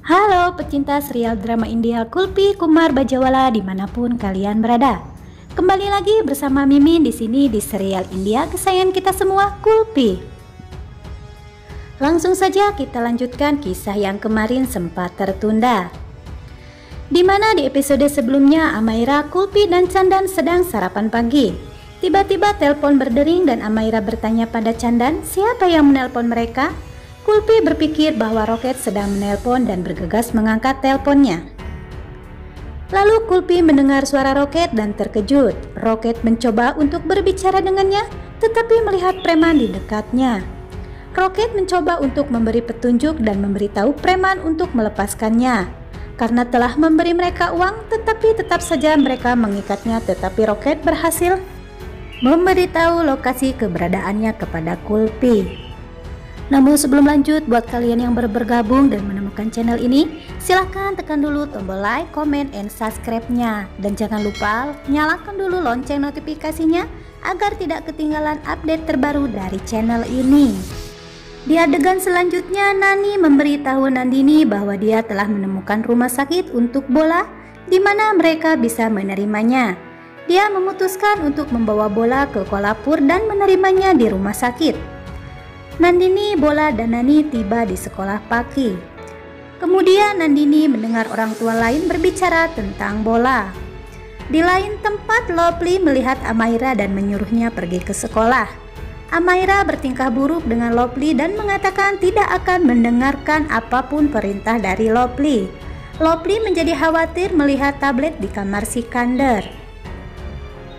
Halo pecinta serial drama India Kulpi Kumar Bajawala dimanapun kalian berada. Kembali lagi bersama Mimin di sini di serial India kesayangan kita semua, Kulpi. Langsung saja kita lanjutkan kisah yang kemarin sempat tertunda. Di mana di episode sebelumnya Amaira, Kulpi dan Chandan sedang sarapan pagi. Tiba-tiba telepon berdering dan Amaira bertanya pada Chandan siapa yang menelpon mereka. Kulpi berpikir bahwa Roket sedang menelpon dan bergegas mengangkat teleponnya. Lalu Kulpi mendengar suara Roket dan terkejut. Roket mencoba untuk berbicara dengannya, tetapi melihat preman di dekatnya. Roket mencoba untuk memberi petunjuk dan memberitahu preman untuk melepaskannya. Karena telah memberi mereka uang, tetapi tetap saja mereka mengikatnya, tetapi Roket berhasil memberitahu lokasi keberadaannya kepada Kulpi. Namun sebelum lanjut, buat kalian yang baru bergabung dan menemukan channel ini, silahkan tekan dulu tombol like, comment, and subscribe-nya. Dan jangan lupa nyalakan dulu lonceng notifikasinya agar tidak ketinggalan update terbaru dari channel ini. Di adegan selanjutnya, Nani memberitahu Nandini bahwa dia telah menemukan rumah sakit untuk Bola di mana mereka bisa menerimanya. Dia memutuskan untuk membawa Bola ke Kolhapur dan menerimanya di rumah sakit. Nandini, Bola, dan Nani tiba di sekolah Paki. Kemudian Nandini mendengar orang tua lain berbicara tentang Bola. Di lain tempat, Lovely melihat Amaira dan menyuruhnya pergi ke sekolah. Amaira bertingkah buruk dengan Lovely dan mengatakan tidak akan mendengarkan apapun perintah dari Lovely. Lovely menjadi khawatir melihat tablet di kamar Sikandar.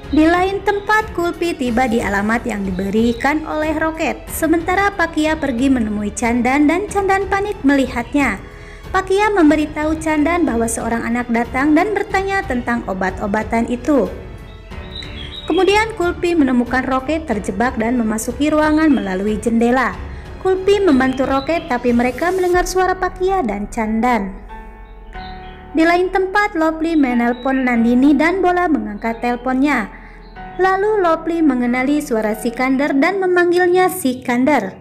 Di lain tempat, Kulpi tiba di alamat yang diberikan oleh Roket. Sementara Pakia pergi menemui Chandan dan Chandan panik melihatnya. Pakia memberitahu Chandan bahwa seorang anak datang dan bertanya tentang obat-obatan itu. Kemudian Kulpi menemukan Roket terjebak dan memasuki ruangan melalui jendela. Kulpi membantu Roket tapi mereka mendengar suara Pakia dan Chandan. Di lain tempat, Lovely menelpon Nandini dan Bola mengangkat teleponnya. Lalu Lovely mengenali suara Sikandar dan memanggilnya Sikandar.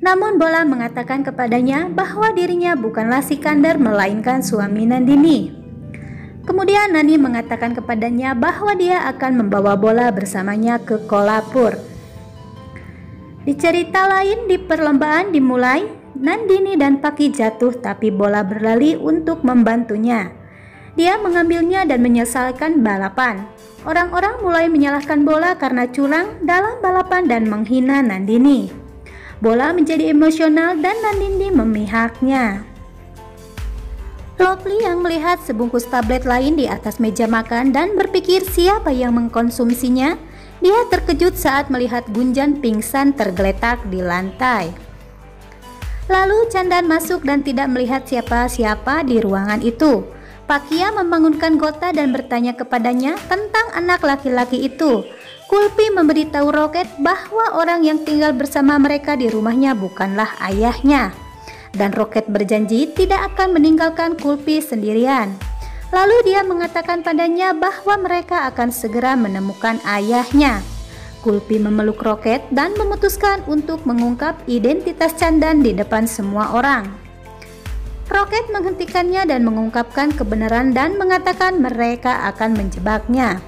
Namun Bola mengatakan kepadanya bahwa dirinya bukanlah Sikandar melainkan suami Nandini. Kemudian Nani mengatakan kepadanya bahwa dia akan membawa Bola bersamanya ke Kolhapur. Di cerita lain, di perlombaan dimulai, Nandini dan Paki jatuh tapi Bola berlari untuk membantunya. Dia mengambilnya dan menyelesaikan balapan. Orang-orang mulai menyalahkan Bola karena curang dalam balapan dan menghina Nandini. Bola menjadi emosional dan Nandini memihaknya. Lovely yang melihat sebungkus tablet lain di atas meja makan dan berpikir siapa yang mengkonsumsinya, dia terkejut saat melihat Gunjan pingsan tergeletak di lantai. Lalu Chandan masuk dan tidak melihat siapa-siapa di ruangan itu. Pakia membangunkan Gota dan bertanya kepadanya tentang anak laki-laki itu. Kulpi memberitahu Roket bahwa orang yang tinggal bersama mereka di rumahnya bukanlah ayahnya. Dan Roket berjanji tidak akan meninggalkan Kulpi sendirian. Lalu dia mengatakan padanya bahwa mereka akan segera menemukan ayahnya. Kulpi memeluk Roket dan memutuskan untuk mengungkap identitas Chandan di depan semua orang. Roket menghentikannya dan mengungkapkan kebenaran dan mengatakan mereka akan menjebaknya.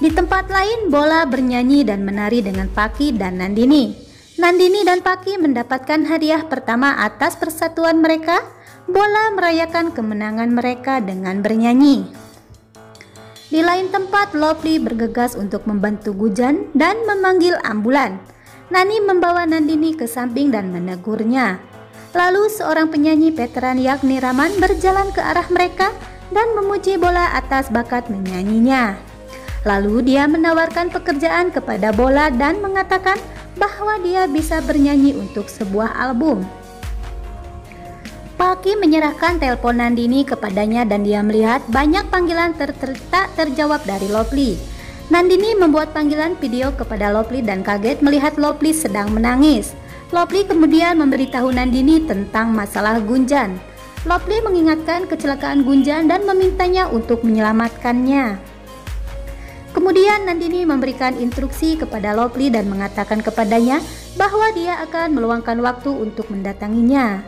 Di tempat lain, Bola bernyanyi dan menari dengan Paki dan Nandini. Nandini dan Paki mendapatkan hadiah pertama atas persatuan mereka. Bola merayakan kemenangan mereka dengan bernyanyi. Di lain tempat, Lovely bergegas untuk membantu Gujan dan memanggil ambulan. Nani membawa Nandini ke samping dan menegurnya. Lalu seorang penyanyi veteran yakni Raman berjalan ke arah mereka dan memuji Bola atas bakat menyanyinya. Lalu dia menawarkan pekerjaan kepada Bola dan mengatakan bahwa dia bisa bernyanyi untuk sebuah album. Paki menyerahkan telepon Nandini kepadanya dan dia melihat banyak panggilan tak terjawab dari Lovely. Nandini membuat panggilan video kepada Lovely dan kaget melihat Lovely sedang menangis. Lovely kemudian memberitahu Nandini tentang masalah Gunjan. Lovely mengingatkan kecelakaan Gunjan dan memintanya untuk menyelamatkannya. Kemudian Nandini memberikan instruksi kepada Lovely dan mengatakan kepadanya bahwa dia akan meluangkan waktu untuk mendatanginya.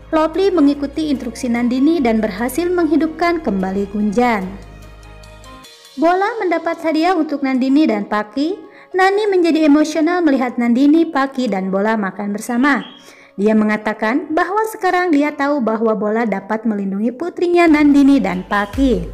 Lovely mengikuti instruksi Nandini dan berhasil menghidupkan kembali Gunjan. Bola mendapat hadiah untuk Nandini dan Paki. Nani menjadi emosional melihat Nandini, Paki, dan Bola makan bersama. Dia mengatakan bahwa sekarang dia tahu bahwa Bola dapat melindungi putrinya Nandini dan Paki.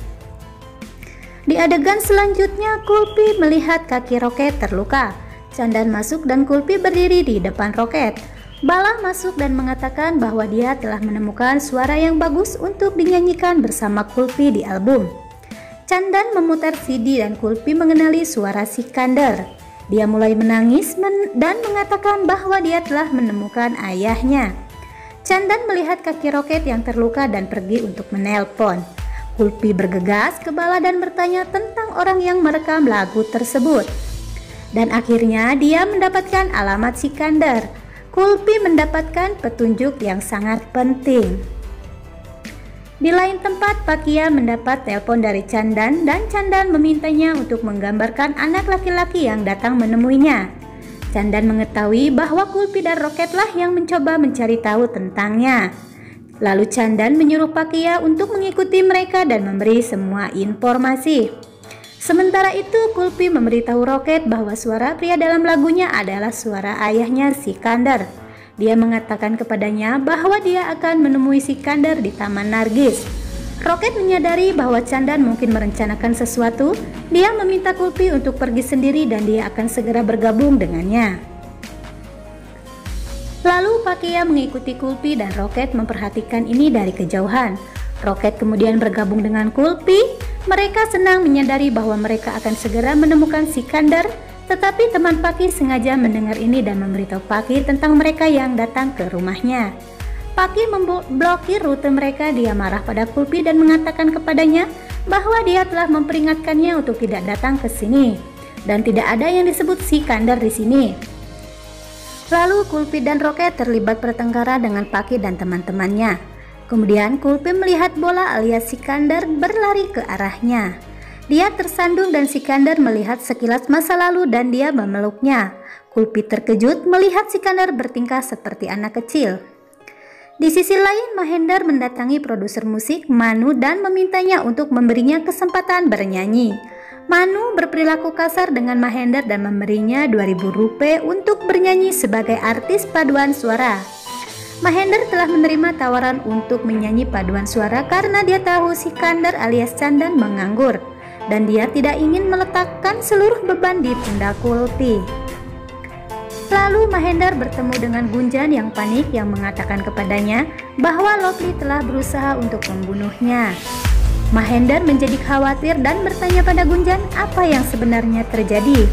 Di adegan selanjutnya, Kulpi melihat kaki Roket terluka. Chandan masuk dan Kulpi berdiri di depan Roket. Bala masuk dan mengatakan bahwa dia telah menemukan suara yang bagus untuk dinyanyikan bersama Kulpi di album. Chandan memutar CD dan Kulpi mengenali suara Sikandar. Dia mulai menangis dan mengatakan bahwa dia telah menemukan ayahnya. Chandan melihat kaki Roket yang terluka dan pergi untuk menelpon. Kulpi bergegas ke Bala dan bertanya tentang orang yang merekam lagu tersebut. Dan akhirnya dia mendapatkan alamat Sikandar. Kulpi mendapatkan petunjuk yang sangat penting. Di lain tempat, Pakia mendapat telepon dari Chandan dan Chandan memintanya untuk menggambarkan anak laki-laki yang datang menemuinya. Chandan mengetahui bahwa Kulpi dan Roketlah yang mencoba mencari tahu tentangnya. Lalu Chandan menyuruh Pakia untuk mengikuti mereka dan memberi semua informasi. Sementara itu, Kulpi memberitahu Roket bahwa suara pria dalam lagunya adalah suara ayahnya Sikandar. Dia mengatakan kepadanya bahwa dia akan menemui Sikandar di Taman Nargis. Roket menyadari bahwa Chandan mungkin merencanakan sesuatu. Dia meminta Kulpi untuk pergi sendiri dan dia akan segera bergabung dengannya. Lalu Pakia mengikuti Kulpi dan Roket memperhatikan ini dari kejauhan. Roket kemudian bergabung dengan Kulpi. Mereka senang menyadari bahwa mereka akan segera menemukan Sikandar, tetapi teman Paki sengaja mendengar ini dan memberitahu Paki tentang mereka yang datang ke rumahnya. Paki memblokir rute mereka. Dia marah pada Kulpi dan mengatakan kepadanya bahwa dia telah memperingatkannya untuk tidak datang ke sini dan tidak ada yang disebut Sikandar di sini. Lalu Kulpi dan Roket terlibat pertengkaran dengan Paki dan teman-temannya. Kemudian Kulpi melihat Bola alias Sikandar berlari ke arahnya. Dia tersandung dan Sikandar melihat sekilas masa lalu dan dia memeluknya. Kulpi terkejut melihat Sikandar bertingkah seperti anak kecil. Di sisi lain, Mahendar mendatangi produser musik Manu dan memintanya untuk memberinya kesempatan bernyanyi. Manu berperilaku kasar dengan Mahendar dan memberinya 2.000 rupiah untuk bernyanyi sebagai artis paduan suara. Mahendar telah menerima tawaran untuk menyanyi paduan suara karena dia tahu Sikandar alias Chandan menganggur dan dia tidak ingin meletakkan seluruh beban di pundak Kulpi. Lalu Mahendar bertemu dengan Gunjan yang panik yang mengatakan kepadanya bahwa Lovely telah berusaha untuk membunuhnya. Mahendar menjadi khawatir dan bertanya pada Gunjan apa yang sebenarnya terjadi.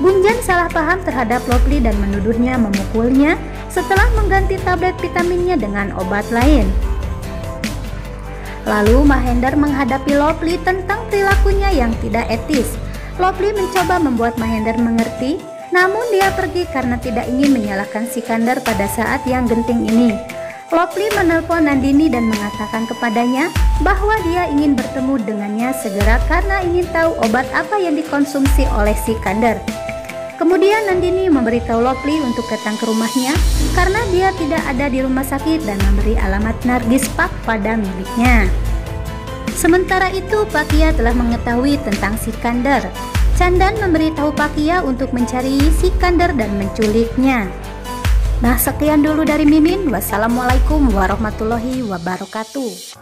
Gunjan salah paham terhadap Lovely dan menuduhnya memukulnya setelah mengganti tablet vitaminnya dengan obat lain. Lalu Mahendar menghadapi Lovely tentang perilakunya yang tidak etis. Lovely mencoba membuat Mahendar mengerti, namun dia pergi karena tidak ingin menyalahkan Sikandar pada saat yang genting ini. Lovely menelpon Nandini dan mengatakan kepadanya bahwa dia ingin bertemu dengannya segera karena ingin tahu obat apa yang dikonsumsi oleh Sikandar. Kemudian Nandini memberitahu Lovely untuk datang ke rumahnya karena dia tidak ada di rumah sakit dan memberi alamat Nargis Park pada miliknya. Sementara itu Pakia telah mengetahui tentang Sikandar. Chandan memberitahu Pakia untuk mencari Sikandar dan menculiknya. Nah, sekian dulu dari Mimin. Wassalamualaikum warahmatullahi wabarakatuh.